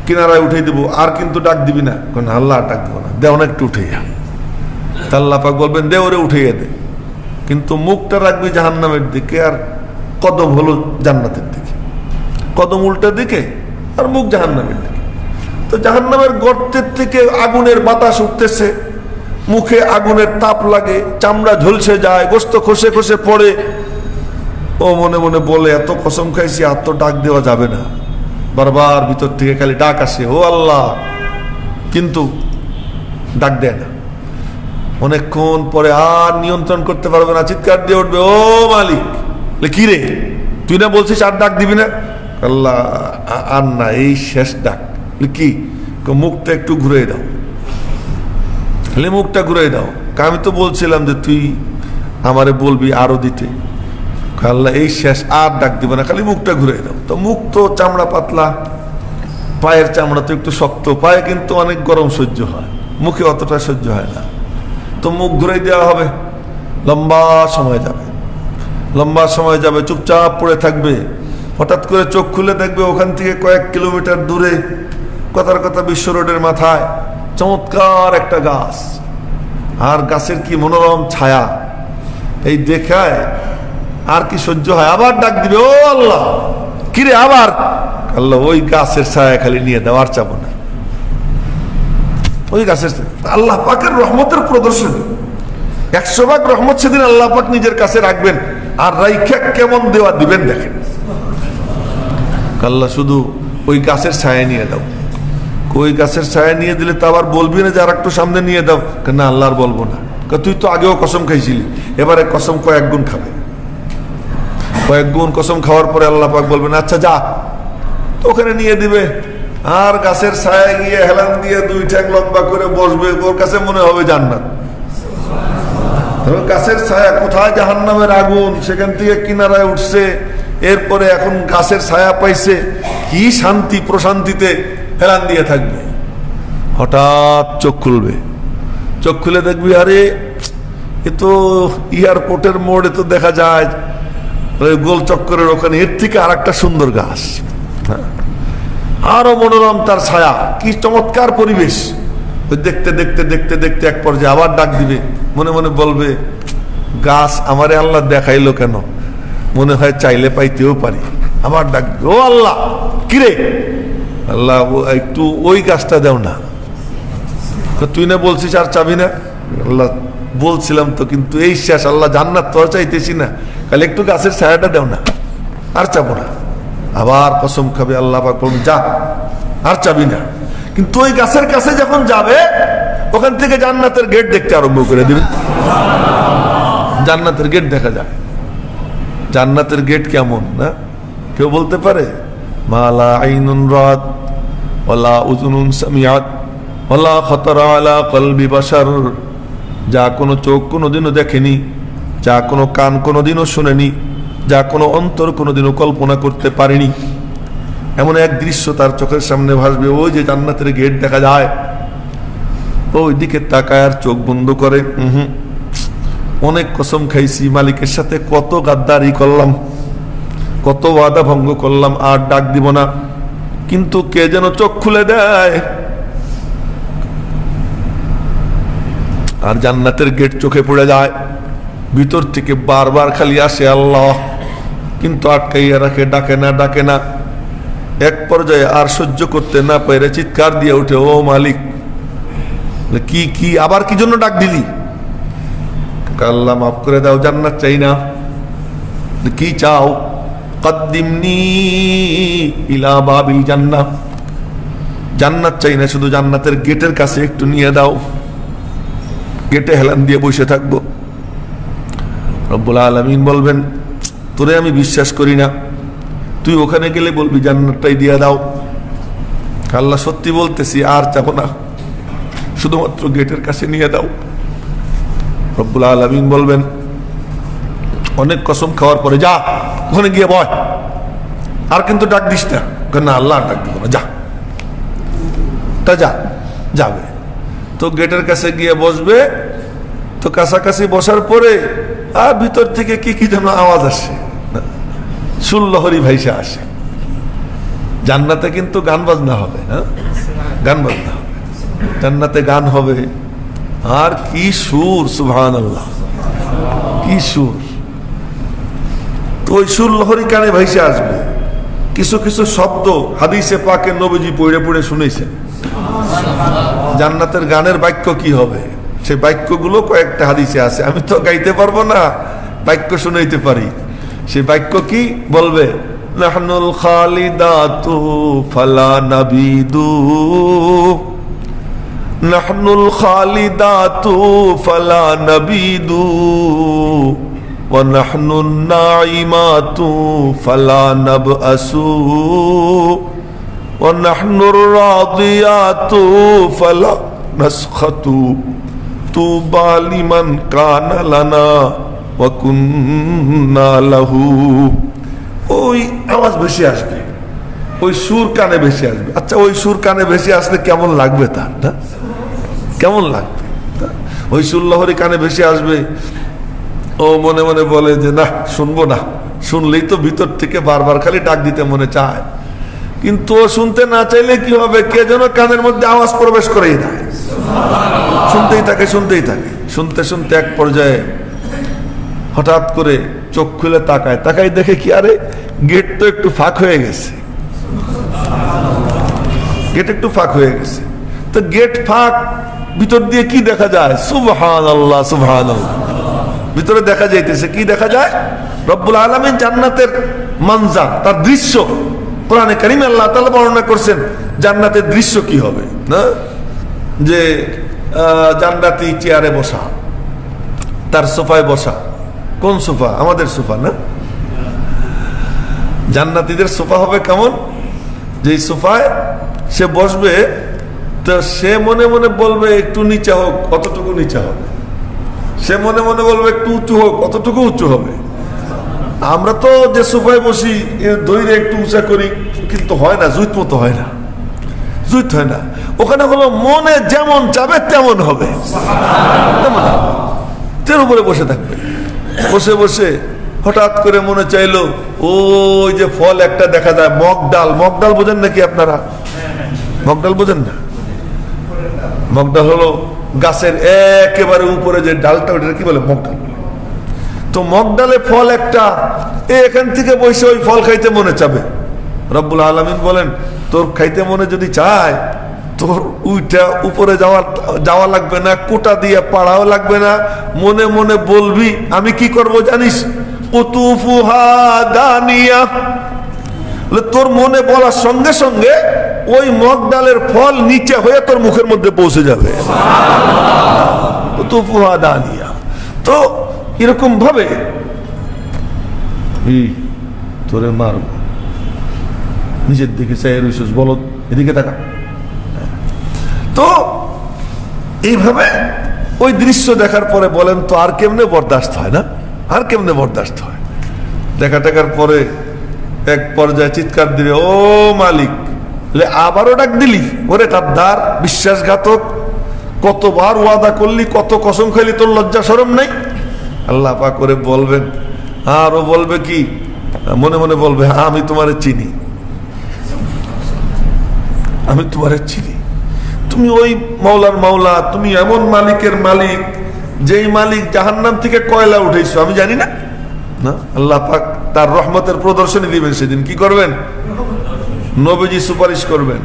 কিনারায় উঠে দিব, আর কিন্তু ডাক দিবি না। আল্লাহ ডাক দিব না, দে অনেকটা উঠে যা। আল্লাহ পাক বলবেন দে ওরে উঠাইয়া দে, কিন্তু মুখটা রাখবি জাহান্নামের দিকে আর কদম হলো জান্নাতের দিকে, কদম উল্টা দিকে আর মুখ জাহান্নামের দিকে। তো জাহান্নামের গর্তের থেকে আগুনের বাতাস উঠতেছে, মুখে আগুনের তাপ লাগে, চামড়া ঝলসে যায়, গোস্ত খসে খসে পড়ে। ও মনে মনে বলে এত কসম খাইছি আর তো ডাক দেওয়া যাবে না। বারবার ভিতর থেকে খালি ডাক আসে, ও আল্লাহ, কিন্তু ডাক দেয় না। অনেকক্ষণ পরে আর নিয়ন্ত্রণ করতে পারবে না, চিৎকার দিয়ে উঠবে, ও মালিক। কি রে তুই না বলছিস আর ডাক দিবি না? আল্লাহ আর না, এই শেষ ডাক। কি? মুখটা একটু ঘুরে দাও, খালি মুখটা ঘুরে দাও। আমি তো বলছিলাম যে তুই আমারে বলবি আরো দিতে। আল্লাহ এই শেষ, আর ডাক দিবে না, খালি মুখটা ঘুরে দাও। তো মুখ তো চামড়া পাতলা, পায়ের চামড়া তো একটু শক্ত, পায়ে কিন্তু অনেক গরম সহ্য হয়, মুখে অতটা সহ্য হয় না। তো মুখ ঘুরে দেওয়া হবে, লম্বা সময় যাবে, লম্বা সময় যাবে, চুপচাপ পড়ে থাকবে। হঠাৎ করে চোখ খুলে দেখবে ওখান থেকে কয়েক কিলোমিটার দূরে, কথার কথা বিশ্ব রোডের মাথায় চমৎকার একটা গাছ, আর গাছের কি মনোরম ছায়া। এই দেখায় আর কি সহ্য হয়, আবার ডাক দিবে, ও আল্লাহ। কিরে আবার? আল্লাহ ওই গাছের ছায়া খালি নিয়ে দাও, আর চাবো না। ওই গাছের আল্লাহ পাকের রহমতের প্রদর্শন, 100 ভাগ রহমত সেদিন আল্লাহ পাক নিজের কাছে রাখবেন, আর রাইখা কেমন দেওয়া দিবেন দেখেন। আল্লাহ শুধু ওই গাছের ছায়া নিয়ে দাও। ওই গাছের ছায়া নিয়ে দিলে তো আবার বলবি না যে আর একটু সামনে নিয়ে দাও, কেন আল্লাহ আর বলবো না। তুই তো আগেও কসম খাইছিলি, এবারে কসম কয়েক গুণ খাবে। কয়েক গুণ কসম খাওয়ার পরে আল্লাহ পাক বলবেন আচ্ছা যা, তো ওখানে নিয়ে দিবে। আর গাছের ছায়া গিয়ে হেলান দিয়ে 2 ঠ্যাং লম্বা করে বসবে, ওর কাছে মনে হবে জান্নাত। গাছের ছায়া কোথায়? জাহান্নামের আগুন, সেখান থেকে কিনারায় উঠছে, এরপরে এখন গাছের ছায়া পাইছে, কি শান্তি, প্রশান্তিতে হেলান দিয়ে থাকবে। হঠাৎ চোখ খুলবে, চোখ খুলে দেখবি আরে এ তো এয়ারপোর্টের মোড়ে তো দেখা যায় ওই গোল চক্করের ওখানে এর থেকে আর একটা সুন্দর গাছ, আরো মনোরম তার ছায়া, কি চমৎকার পরিবেশ। ওই দেখতে দেখতে দেখতে দেখতে এক পর্যায়ে আবার ডাক দিবে, মনে মনে বলবে গাছ আমারে আল্লাহ দেখাইলো কেন, মনে হয় চাইলে পাইতেও পারি। আবার ডাক দিবে, ও আল্লাহ কিরে, আল্লাহ একটু ওই গাছটা দাও না। তুই না বলছিস আর চাবি না? আল্লাহ বলছিলাম তো, কিন্তু এই শেষ, আল্লাহ জান্নাত তো আর চাইতেছি না, তাহলে একটু গাছের ছায়াটা দাও না, আর চাবো না। আবার কসম খাবে, আল্লাহ পাক বলবেন যা, আর চাবি না। কিন্তু ওই গাছের কাছে যখন যাবে, ওখান থেকে জান্নাতের গেট দেখতে আরম্ভ করে দিবে। জান্নাতের গেট দেখা যায়। জান্নাতের গেট কেমন না কেউ বলতে পারে? মালা আইনুন রাত ওয়ালা উযুনুন সামিআত ওয়ালা খাতারা আলা কলবি বাশার, যা কোনো চোখ কোনোদিনও দেখেনি, যা কোনো কান কোনোদিনও শুনেনি, যা কোনো অন্তর কোনোদিনও কল্পনা করতে পারেনি, এমন এক দৃশ্য তার চোখের সামনে ভাসবে। ওই যে জান্নাতের গেট দেখা যায়, ওই দিকে তাকায় আর চোখ বন্ধ করে। অনেক কসম খাইছি, মালিকের সাথে কত গাদ্দারি করলাম, কত ওয়াদা ভঙ্গ করলাম, আর ডাক দিব না, কিন্তু কে যেন চোখ খুলে দেয়। আর জান্নাতের গেট চোখে পড়ে যায়, ভিতর থেকে বারবার খালি আসে আল্লাহ, কিন্তু আটকাইয়া রাখে, ডাকে না ডাকে না। এক পর্যায়ে আর সহ্য করতে না পেরে চিৎকার দিয়ে উঠে, ও মালিক, কি কি আবার কি জন্য ডাক দিলি? আল্লাহ মাফ করে দাও, জান্নাত চাই না। কি চাও? কদ্দিমনি ইলা বাবিল জান্নাহ, জান্নাত চাই না, শুধু জান্নাতের গেটের কাছে একটু নিয়ে দাও, গেটে হেলান দিয়ে বসে থাকবো। রব্বুল আলামিন বলবেন, তোরে আমি বিশ্বাস করি না, তুই ওখানে গেলে বলবি জান্নাতটাই দিয়ে দাও। আল্লাহ সত্যি বলতেছি, আর চাবো না, শুধুমাত্র গেটের কাছে নিয়ে দাও। রব্বুল আলামিন বলবেন, অনেক কসম খাওয়ার পরে, যা ওখানে গিয়ে বয়, আর কিন্তু ডাক দিস না। না আল্লাহ ডাক দিব না, যা, তা যা, যাবে। তো গেটের কাছে গিয়ে বসবে, তো কাছাকাছি বসার পরে আর ভিতর থেকে কি কি যেন আওয়াজ আসে, সুরলহরি ভাইসা আসে। জান্নাতে কিন্তু গান বাজনা হবে, হ্যাঁ গান বাজনা হবে, জান্নাতে গান হবে। আর কি সুর, সুবহানাল্লাহ, কি সুর। তো ওই সুরলহরি কানে ভাইসা আসবে। কিছু কিছু শব্দ হাদিসে পাকে নবীজি পড়ে পড়ে শুনেছেন। জান্নাতের গানের বাক্য কি হবে, সেই বাক্যগুলো কয়েকটা হাদিসে আছে, আমি তো গাইতে পারবো না, বাক্য শুনাইতে পারি। সেই বাক্য কি বলবে? নাহনুল খালিদাতু ফালা নাবিদু, নাহনুল খালিদাতু ফালা নাবিদু, ওয়া নাহনুন নাইমাতু ফালা নাবআসু, ওয়া নাহনুর রাদিয়াতু ফালা নাসখাতু, তুবা লিমান কানা লানা ওয়া কুন্না লাহু। ওই আওয়াজ বেশি আসবে, ওই সুর কানে বেশি আসবে। আচ্ছা, ওই সুর কানে বেশি আসলে কেমন লাগবে তার, না কেমন লাগবে? ওই সুরলহরি কানে বেশি আসবে, ও মনে মনে বলে যে না, শুনবো না, শুনলেই তো ভিতর থেকে বারবার খালি ডাক দিতে মনে চায়। কিন্তু ও শুনতে না চাইলে কি হবে? কে যেন কানের মধ্যে আওয়াজ প্রবেশ করেই দেয়, শুনতেই থাকে শুনতেই থাকে। শুনতে শুনতে এক পর্যায়ে হঠাৎ করে চোখ খুলে তাকায়, তাকাই দেখে কি, আরে গেট তো একটু ফাঁক হয়ে গেছে, গেট একটু ফাঁক হয়ে গেছে। তো গেট ফাঁক, ভিতর দিয়ে কি দেখা যায়? সুবহানাল্লাহ, সুবহানাল্লাহ। ভিতরে দেখা যাইতেছে, কি দেখা যায়? রব্বুল আলামিন জান্নাতের মানজার, তার দৃশ্য কোরআনে কারীমে আল্লাহ তাআলা বর্ণনা করছেন জান্নাতের দৃশ্য কি হবে, না যে জান্নাতি চেয়ারে বসা, তার সোফায় বসা। কোন সোফা? আমাদের সোফা না, জান্নাতীদের সোফা হবে কেমন? যে সোফায় সে বসবে, তো সে মনে মনে বলবে একটু নিচে হোক, কতটুকু নিচে হবে। সে মনে মনে বলবে একটু উঁচু হোক, কতটুকু উঁচু হবে। আমরা তো যে সোফায় বসি ধৈর্য একটু উঁচা করি, কিন্তু হয় না, জুত মতো হয় না, জুত হয় না। ওখানে হলো মনে যেমন চাবে তেমন হবে, তেমন তের উপরে বসে থাকবে। বসে বসে হঠাৎ করে মনে চাইলো ওই যে ফল একটা দেখা যায় মগ ডাল, মগ ডাল বোঝেন নাকি আপনারা? মগ ডাল বোঝেন না? মগ ডাল হলো গাছের একেবারে উপরে যে ডালটা, ওটা কি বলে? মগ ডাল। তো মগ ডালে ফল একটা, এখান থেকে বসে ওই ফল খাইতে মনে চাবে। রব্বুল আলামিন বলেন তোর খাইতে মনে যদি চায়, তোর উইটা উপরে যাওয়া লাগবে না, কোটা দিয়ে পাড়াও লাগবে না, মনে মনে বলবি আমি কি করব জানিস? কুতুফুহা দানিয়া। তোর মনে বলার সঙ্গে সঙ্গে ওই মগ ডালের ফল নিচে হয়ে তোর মুখের মধ্যে পৌঁছে যাবে। কুতুফুহা দানিয়া। তো এরকম ভাবে তোরে মারব, নিজের দিকে চাই রইছিস, বলদ এদিকে তাকা। তো এইভাবে ওই দৃশ্য দেখার পরে বলেন তো আর কেমনে বরদাস্ত হয় না? আর কেমনে বরদাস্ত হয়? দেখা টাকার পরে এক পর্যায়ে চিৎকার দিবে, ও মালিক, আবারও ডাক দিলি? ওরে গাদ্দার, বিশ্বাসঘাতক, কতবার ওয়াদা করলি, কত কসম খাইলি, তোর লজ্জা শরম নাই? আল্লাহ পাক করে বলবেন, আর ও বলবে কি? মনে মনে বলবে, আমি তোমারে চিনি, আমি তোমারে চিনি, তুমি ওই মাওলার মাওলা, তুমি এমন মালিকের মালিক যেই মালিক জাহান্নাম থেকে কয়লা উঠেছো, আমি জানি না? না, আল্লাহ পাক তার রহমতের প্রদর্শনী দিবেন সেদিন। কি করবেন? নবীজি সুপারিশ করবেন,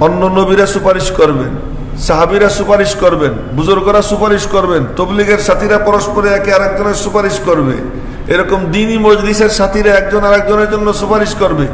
অন্য নবীরা সুপারিশ করবেন, সাহাবীরা সুপারিশ করবেন, বুজুর্গরা সুপারিশ করবেন, তবলিগের সাথীরা পরস্পরে একে আরেকজনের সুপারিশ করবে, এরকম দ্বীনি মজলিসের সাথীরা একজন আরেকজনের জন্য সুপারিশ করবে।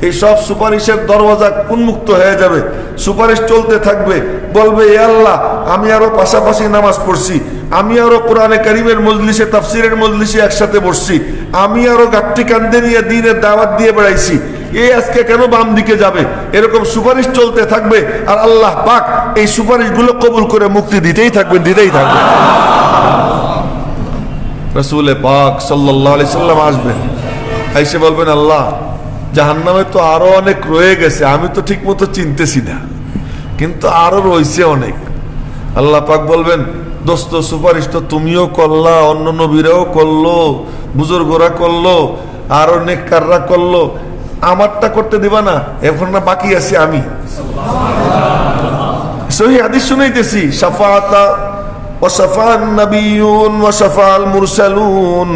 এই সব সুপারিশের দরওয়াজা উন্মুক্ত হয়ে যাবে, সুপারিশ চলতে থাকবে। বলবে, এ আল্লাহ, আমি আরো পাশাপাশি নামাজ পড়ছি, আমি আরো কোরআনে কারীমের মজলিসে, তাফসীরের মজলিসে একসাথে বসছি, আমি আরো গাট্টি কান্দে নিয়ে দ্বীনের দাওয়াত দিয়ে বেড়াইছি, এই আজকে কেন বাম দিকে যাবে? এরকম সুপারিশ চলতে থাকবে। আর আল্লাহ পাক এই সুপারিশগুলো কবুল করে মুক্তি দিতেই থাকবেন, দিতেই থাকবেন। রাসূল পাক সাল্লাল্লাহু আলাইহি সাল্লাম আসবেন, এসে বলবেন, আল্লাহ, জাহান্নামে তো আরো অনেক রয়ে গেছে, আমি তো ঠিক মতো চিনতেছি না, কিন্তু আরো রয়েছে অনেক। আল্লাহ পাক বলবেন, দোস্ত, সুপারিশ তো তুমিও করলা, অন্য নবীরাও করলো, বুজুর্গরা করলো, আরো নেককাররা করলো, আমারটা করতে দিবা না? এখন না বাকি আছি আমি। সহিহ হাদিস শুনাইতেছি, শাফাআতা ওয়া শাফাআন নাবিয়্যুন ওয়া শাফাআল মুরসালুন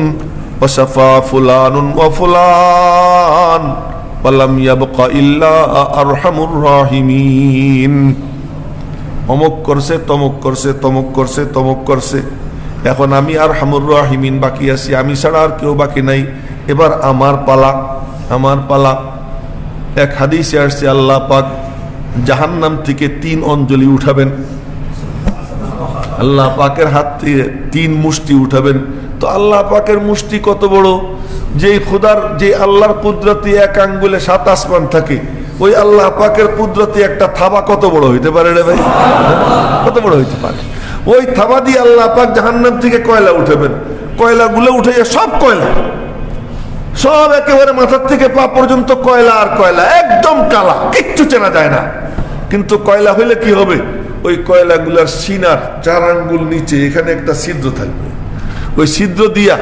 ওয়া শাফা ফুলানুন ওয়া ফুলান ওয়া লাম ইয়াবকা ইল্লা আরহামুর রাহিমিন। অমুক করছে, তমুক করছে, তমুক করছে, তমুক করছে, এখন আমি আরহামুর রাহিমিন বাকি আছি, আমি ছাড়া আর কেউ বাকি নাই, এবার আমার পালা, আমার পালা। এক হাদিসে আসছে, আল্লাহ পাক জাহান্নাম থেকে 3 অঞ্জলি উঠাবেন, আল্লাহ পাকের হাত থেকে 3 মুষ্টি উঠাবেন। তো আল্লাহ পাকের মুষ্টি কত বড়? যেই খোদার, যে আল্লাহর কুদরতি এক আঙ্গুলে 7 আসমান থাকে, ওই আল্লাহ পাকের কুদরতি একটা থাবা কত বড় হইতে পারে রে ভাই? কত বড় হইতে পারে? ওই থাবা দিয়ে আল্লাহ পাক জাহান্নাম থেকে কয়লা উঠাবেন, কয়লাগুলো উঠাইয়া সব কয়লা, সব একেবারে মাথার থেকে পা পর্যন্ত কয়লা আর কয়লা, একদম কালা, কিচ্ছু চেনা যায় না। কিন্তু কয়লা হইলে কি হবে? ওই কয়লাগুলার সিনার 4 আঙ্গুল নিচে এখানে একটা ছিদ্র থাকবে, ওই ছিদ্র দিয়া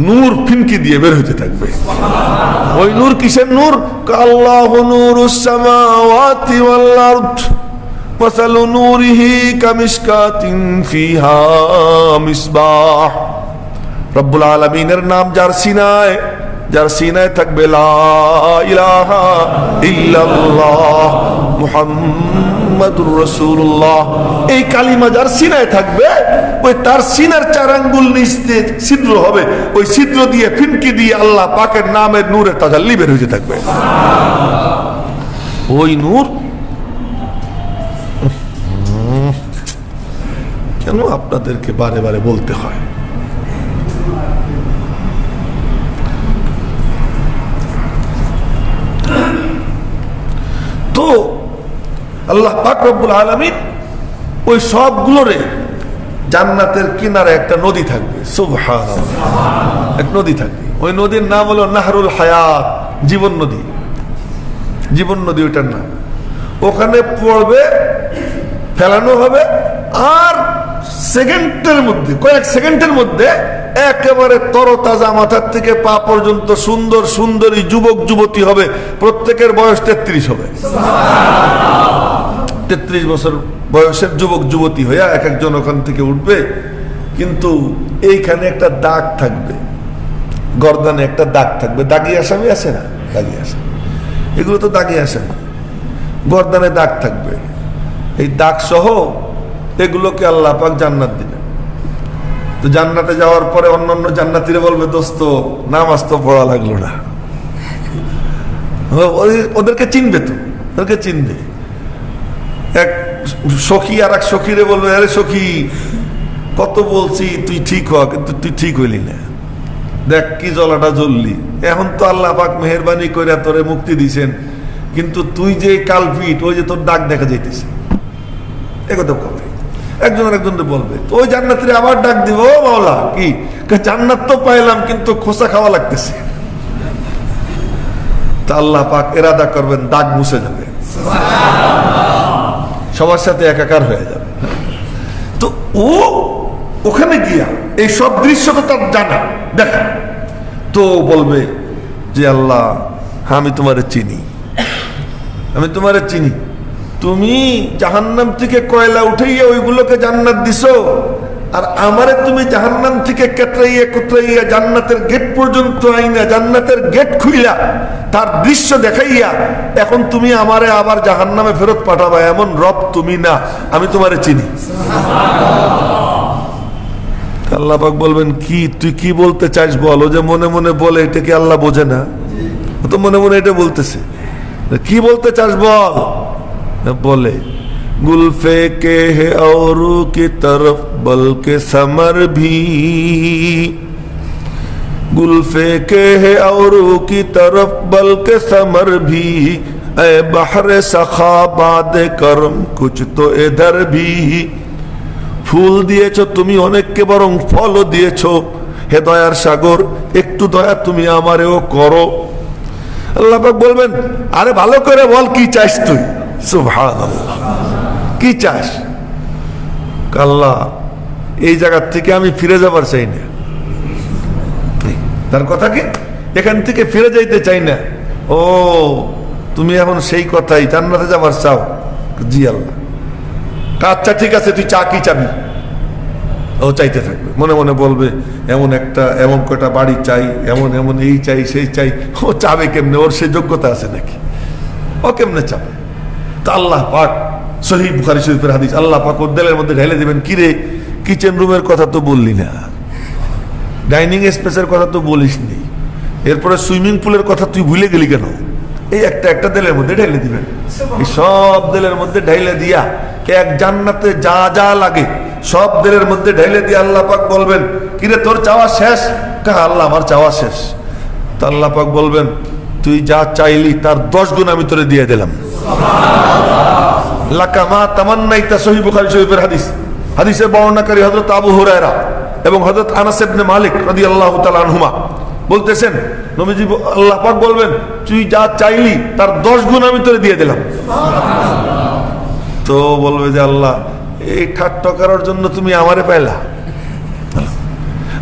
নূর ফিনকি দিয়ে বের হইতে থাকবে। ওই নূর কিসের নূর? আল্লাহু নূরুস সামাওয়াতি ওয়াল আরদ মাসালু নূরিহি কামিশকাতিন ফিহা মিসবাহ। রব্বুল আলামিনের নাম যার সিনায়, যার সিনায় থাকবে লা ইলাহা ইল্লাল্লাহ মুহাম্মাদুর রাসূলুল্লাহ, এই কালিমা যার সিনায় থাকবে, ওই তার সিনার 4 আঙ্গুল নিচে ছিদ্র হবে, ওই ছিদ্র দিয়ে ফিনকি দিয়ে আল্লাহ পাকের নামের নূরের তাজাল্লি বের হইতে থাকবে। ওই নূর কেন আপনাদেরকে বারে বারে বলতে হয়? তো আল্লাহ পাক রব্বুল আলামিন ওই সবগুলোরে জান্নাতের কিনারে একটা নদী থাকবে, সুবহানাল্লাহ, এক নদী থাকবে। ওই নদীর নাম হলো নাহরুল হায়াত, জীবন নদী, জীবন নদী ওইটার নাম। ওখানে পড়বে, ফেলানো হবে, আর সেকেন্ডের মধ্যে, কয়েক সেকেন্ডের মধ্যে একেবারে তরতাজা মাথার থেকে পা পর্যন্ত সুন্দর সুন্দরী যুবক যুবতী হবে। প্রত্যেকের বয়স 33 হবে। 33 বছর বয়সের যুবক যুবতী হইয়া এক একজন ওখান থেকে উঠবে। কিন্তু এইখানে একটা দাগ থাকবে, গর্দানে একটা দাগ থাকবে। দাগি আসামি আছে না? দাগি আসামি, এগুলো তো দাগি আসামি। গর্দানে দাগ থাকবে, এই দাগ সহ এগুলোকে আল্লাহ পাক জান্নাত দিবেন। তো জান্নাতে যাওয়ার পরে অন্যান্য জান্নাতীরা বলবে, দোস্ত নামাজ তো পড়া লাগলো না। ওদেরকে চিনবে তো, ওদেরকে চিনবে। এক সখী আর এক সখীরে বলবে, আরে সখী কত বলছি তুই ঠিক হ, কিন্তু তুই ঠিক হইলি না, দেখ কি জ্বলাটা জ্বললি। এখন তো আল্লাহ পাক মেহেরবানি করে তোরে মুক্তি দিছেন, কিন্তু তুই যে কালপিট, ওই যে তোর দাগ দেখা যাইতেছে। একথা কবে একজন আরেকজনকে বলবে, তো ওই জান্নাতীরা আবার ডাক দিব, ও মাওলা কি জান্নাত তো পাইলাম কিন্তু খোসা খাওয়া লাগতেছে। তা আল্লাহ পাক এরাদা করবেন, দাগ মুছে যাবে, সবার সাথে একাকার হয়ে যাবে। তো ও ওখানে গিয়া এই সব দৃশ্য তো তার জানা দেখা, তো বলবে যে আল্লাহ আমি তোমারে চিনি, আমি তোমারে চিনি। তুমি জাহান্নাম থেকে কয়লা উঠাইয়া ওইগুলোকে জান্নাত দিছো, আর আমারে তুমি জাহান্নাম থেকে কেতরাইয়া কুতরাইয়া জান্নাতের গেট পর্যন্ত আইনা, জান্নাতের গেট খুইলা তার দৃশ্য দেখাইয়া এখন তুমি আমারে আবার জাহান্নামে ফেরত পাঠাবা, এমন রব তুমি না, আমি তোমারে চিনি। আল্লাহ পাক বলবেন, কি তুই কি বলতে চাইস বল। ও যে মনে মনে বলে, এটা কি আল্লাহ বোঝে না? ও তো মনে মনে এটা বলতেছে, কি বলতে চাস বল। बोले गुल फेंके है औरों की तरफ बल्कि समर भी, गुल फेंके है औरों की तरफ बल्कि समर भी, ऐ बहरे सखा बाद करम कुछ तो इधर भी। ফুল দিয়েছো তুমি অনেককে, বরং ফলও দিয়েছো, হে দয়ার সাগর একটু দয়া তুমি আমারেও করো। আল্লাহ পাক বলবেন, আরে ভালো করে বল কি চাস তুই। সুবহানাল্লাহ, কি চাস? আল্লাহ এই জায়গা থেকে আমি ফিরে যাবার চাই না। তার কথা কি, এখান থেকে ফিরে যাইতে চাই না। ও তুমি এখন সেই কথাই জান্নাতে যাবার চাও? জি আল্লাহ। আচ্ছা ঠিক আছে, তুই চা কি চাবি? ও চাইতে থাকবে, মনে মনে বলবে এমন একটা, এমন কটা বাড়ি চাই, এমন এমন এই চাই সেই চাই। ও চাবে কেমনে? ওর সে যোগ্যতা আছে নাকি? ও কেমনে চাবে? তা আল্লাহ পাক সহিহ বুখারী শরীফের হাদিস, আল্লাহ পাক ওর দিলের মধ্যে ঢেলে দিবেন, কিরে কিচেন রুমের কথা তো বললি না, ডাইনিং স্পেসের কথা তো বলিস নি, এরপরে সুইমিং পুলের কথা তুই ভুলে গেলি কেন? এই একটা একটা দিলের মধ্যে ঢেলে দিবেন। এই সব দিলের মধ্যে ঢেলে দিয়া এক জান্নাতে যা যা লাগে সব দিলের মধ্যে ঢেলে দিয়ে আল্লাহ পাক বলবেন, কিরে তোর চাওয়া শেষ? কা আল্লাহ আমার চাওয়া শেষ। তা আল্লাহ পাক বলবেন, তুই যা চাইলি তার 10 গুণ আমি তোরে দিয়ে দিলাম। লাকা মা তামান্নাইতা, সহিহ বুখারী শরীফের হাদিস। হাদিসের বর্ণনাকারী হযরত আবু হুরায়রা এবং হযরত আনাস ইবনে মালিক রাদিয়াল্লাহু তাআলা আনহুমা বলতেছেন, নবীজি আল্লাহ পাক বলবেন, তুই যা চাইলি তার 10 গুণ আমি তোরে দিয়ে দিলাম। তো বলবে যে আল্লাহ এই ঠাট্টা করার জন্য তুমি আমারে পাইলা?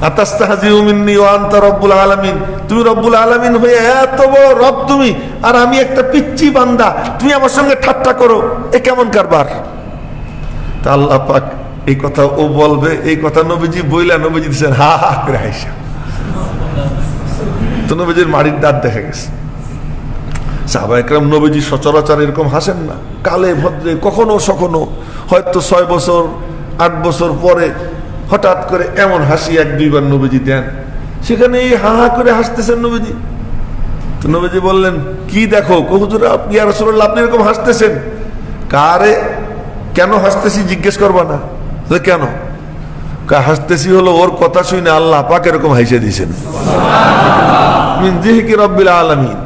আতাস্তাহজিউ মিন্নী ওয়া আনতা রব্বুল আলামিন, তুমি রব্বুল আলামিন হয়ে এত বড় রব তুমি, আর আমি একটা পিচ্চি বান্দা, তুমি আমার সঙ্গে ঠাট্টা করো, এ কেমন কারবার? তা আল্লাহ পাক এই কথা ও বলবে, এই কথা নবীজি বইলা নবীজি দিচ্ছেন হা হা করে হাসা। তো নবীজির মাড়ির দাঁত দেখা গেছে। সাহাবায়ে কেরাম নবীজি সচরাচর এরকম হাসেন না, কালে ভদ্রে কখনো সখনো, হয়তো 6 বছর 8 বছর পরে হঠাৎ করে এমন হাসি 1-2 বার নবীজি দেন, সেখানে এই হা হা করে হাসতেছেন নবীজি। তো নবীজি বললেন, কি দেখো? হুজুর ইয়া রাসূলুল্লাহ আপনি এরকম হাসতেছেন? কারে কেন হাসতেছি জিজ্ঞেস করবা না? কেন? হাসতেছি হলো ওর কথা শুনে আল্লাহ পাক এরকম হাসে দিয়েছেন। মিন যিকরি রাব্বিল আলামিন,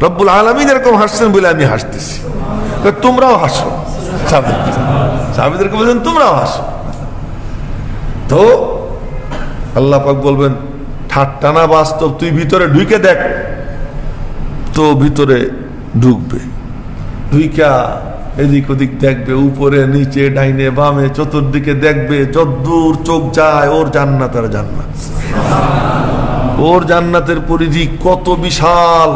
রব্বুল আলামিন এরকম হাসছেন বলে আমি হাসতেছি, তোমরাও হাসো। সাহাবীদেরকে বলছেন তোমরাও হাসো। তো আল্লাহ পাক বলবেন, ঠাট্টা না বাস্তব, তুই ভিতরে ঢুকে দেখ। তো ভিতরে ঢুকবে, ঢুইকা এদিক ওদিক দেখবে, উপরে নিচে ডাইনে বামে চতুর্দিকে দেখবে, যদ্দূর চোখ যায় ওর জান্নাত আর জান্নাত। ওর জান্নাতের পরিধি কত বিশাল,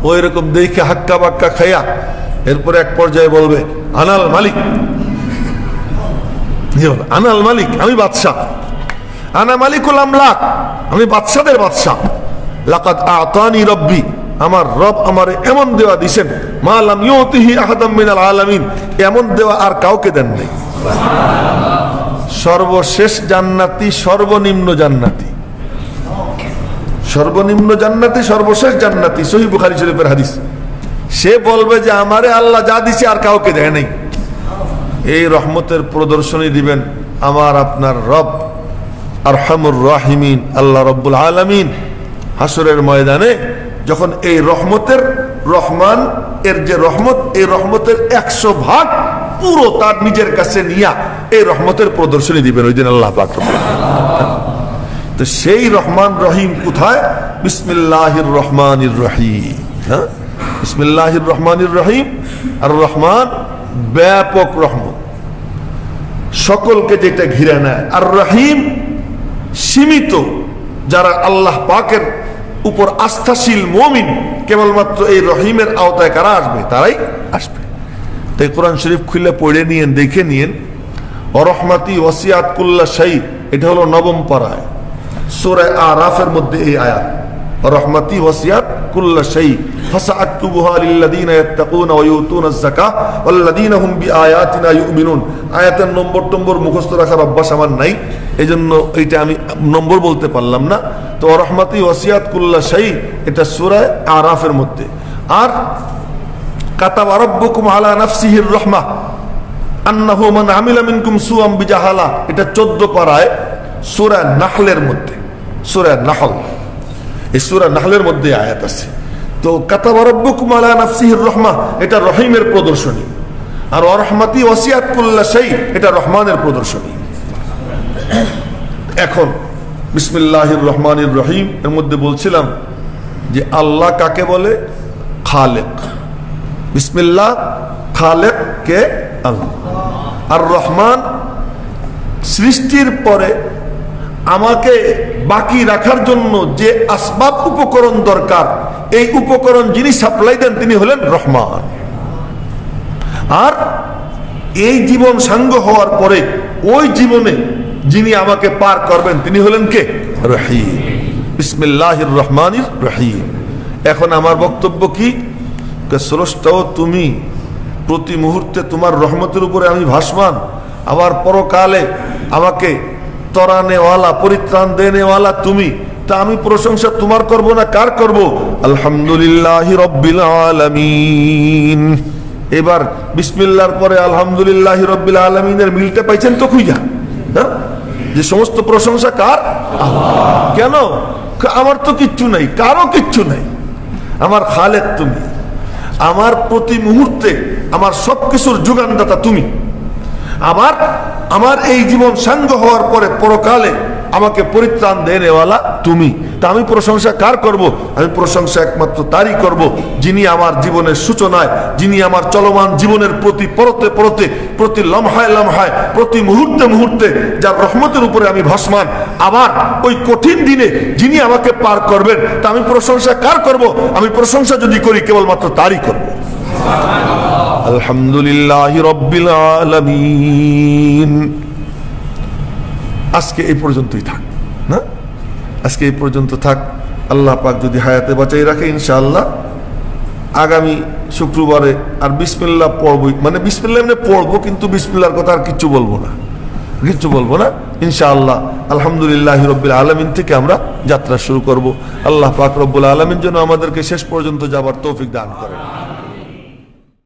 ওই রকম দেখে হাক্কা বাক্কা খাইয়া এরপরে এক পর্যায়ে বলবে আনাল মালিক, আনাল মালিক, আমি বাদশাহ, আনা মালিকুল আমলাক, আমি বাদশাদের বাদশাহ। লাকাদ আতানি রব্বি, আমার রব আমারে এমন দেওয়া দিছেন, মা লাম ইউতিহি আহাদাম মিনাল আলামিন, এমন দেওয়া আর কাউকে দেন নাই। সর্বশেষ জান্নাতি, সর্বনিম্ন জান্নাতি, সর্বনিম্ন জান্নাতি, সর্বশেষ জান্নাতি, সহিহ বুখারী শরীফের হাদিস। সে বলবে যে আমারে আল্লাহ যা দিছে আর কাউকে দেয় নাই। এই রহমতের প্রদর্শনী দিবেন আমার আপনার রব আরহামুর রাহিমিন আল্লাহ রব্বুল আলামিন। হাসরের ময়দানে যখন এই রহমতের, রহমান এর যে রহমত, এই রহমতের 100 ভাগ পুরো তার নিজের কাছে নিয়া এই রহমতের প্রদর্শনী দিবেন ওই দিন আল্লাহ পাক। তো সেই রহমান রহিম কোথায়? বিসমিল্লাহির রহমানির রহিম। হ্যাঁ, বিসমিল্লাহির রহমানির রহিম। আর রহমান ব্যাপক রহমত, সকলকে যেটা ঘিরে নেয়। আর রহিম সীমিত, যারা আল্লাহ পাকের উপর আস্থাশীল মুমিন, কেবলমাত্র এই রহিমের আওতায় কারা আসবে? তারাই আসবে। তাই কোরআন শরীফ খুলে পড়ে নিয়েন, দেখে নিয়েন। অরহমাতি ওয়াসিয়াত কুল্লা শাই, এটা হলো 9ম পারায় সূরা আরাফের মধ্যে এই আয়াত। রহমতি ওয়াসিয়াত কুল্লা শাই ফাসআকতুবুহা লিল্লাযিনা ইয়াত্তাকুনা ওয়া ইউতুনাজ যাকাহ ওয়াল্লাযিনা হুম বিআয়াতিনা ইউমিনুন। আয়াতের নম্বর মুখস্থ রাখার অভ্যাস আমার নাই, এজন্য এইটা আমি নম্বর বলতে পারলাম না। তো রহমতি ওয়াসিয়াত কুল্লা শাই, এটা সূরা আরাফের মধ্যে। আর কাতাবা রাব্বুকুম আলা নাফসিহির রাহমাহ আন্নাহু মান আমিলা মিনকুম সুআম বিজাহালা, এটা 14 পারায় সূরা নাহলের মধ্যে। সূরা নাহল, এই সূরা নাহলের মধ্যে আয়াত আছে। তো কাতাবা রাব্বুকুম আলা নাফসিহির রাহমাহ, এটা রহিমের প্রদর্শনী। আর রহমতি ওয়াসিয়াত কুল্লা শাই, এটা রহমানের প্রদর্শনী। এখন বিসমিল্লাহির রহমানির রহিম এর মধ্যে বলছিলাম যে আল্লাহ কাকে বলে? খালেক। বিসমিল্লাহ, খালেক কে? আল্লাহ। আর রহমান সৃষ্টির পরে আমাকে বাকি রাখার জন্য যে আসবাব উপকরণ দরকার, এই উপকরণ যিনি সাপ্লাই দেন তিনি হলেন রহমান। আর এই জীবন সাঙ্গ হওয়ার পরে ওই জীবনে যিনি আমাকে পার করবেন তিনি হলেন কে? রহিম। বিসমিল্লাহির রহমানির রহিম। এখন আমার বক্তব্য কি? স্রষ্টাও তুমি, প্রতি মুহূর্তে তোমার রহমতের উপরে আমি ভাসমান, আবার পরকালে আমাকে তরানেওয়ালা, পরিত্রাণ দেনেওয়ালা তুমি। তা আমি প্রশংসা তোমার করব না কার করব? আলহামদুলিল্লাহি রাব্বিল আলামিন। এবার বিসমিল্লাহর পরে আলহামদুলিল্লাহি রাব্বিল আলামিনের মিলটা পাইছেন তো খুঁজা? হ্যাঁ, যে সমস্ত প্রশংসা কার? আল্লাহ। কেন? আমার তো কিচ্ছু নাই, কারো কিচ্ছু নাই, আমার খালেক তুমি, আমার প্রতি মুহূর্তে আমার সবকিছুর যোগানদাতা তুমি, আমার এই জীবন সাঙ্গ হওয়ার পরে পরকালে আমাকে পরিত্রাণ দেনেওয়ালা তুমি। তা আমি প্রশংসা কার করব? আমি প্রশংসা একমাত্র তারই করব যিনি আমার জীবনের সূচনায়, যিনি আমার চলমান জীবনের প্রতি পরতে পরতে, প্রতি লম্হায় লম্হায়, প্রতি মুহূর্তে মুহূর্তে যার রহমতের উপরে আমি ভাসমান, আবার ওই কঠিন দিনে যিনি আমাকে পার করবেন। তা আমি প্রশংসা কার করব? আমি প্রশংসা যদি করি কেবলমাত্র তারই করব। আলহামদুলিল্লাহি রাব্বিল আলামিন। আজকে এই পর্যন্তই থাক না, আজকে এই পর্যন্ত থাক। আল্লাহ পাক যদি হায়াতে বাঁচাই রাখে ইনশাআল্লাহ আগামী শুক্রবারে আর বিসমিল্লাহ পড়বই, মানে বিসমিল্লাহ এমনি পড়বো, কিন্তু বিসমিল্লাহর কথা আর কিচ্ছু বলবো না, কিচ্ছু বলবো না ইনশাআল্লাহ। আলহামদুলিল্লাহি রাব্বিল আলামিন থেকে আমরা যাত্রা শুরু করব। আল্লাহ পাক রব্বুল আলামিন যেন আমাদেরকে শেষ পর্যন্ত যাবার তৌফিক দান করেন।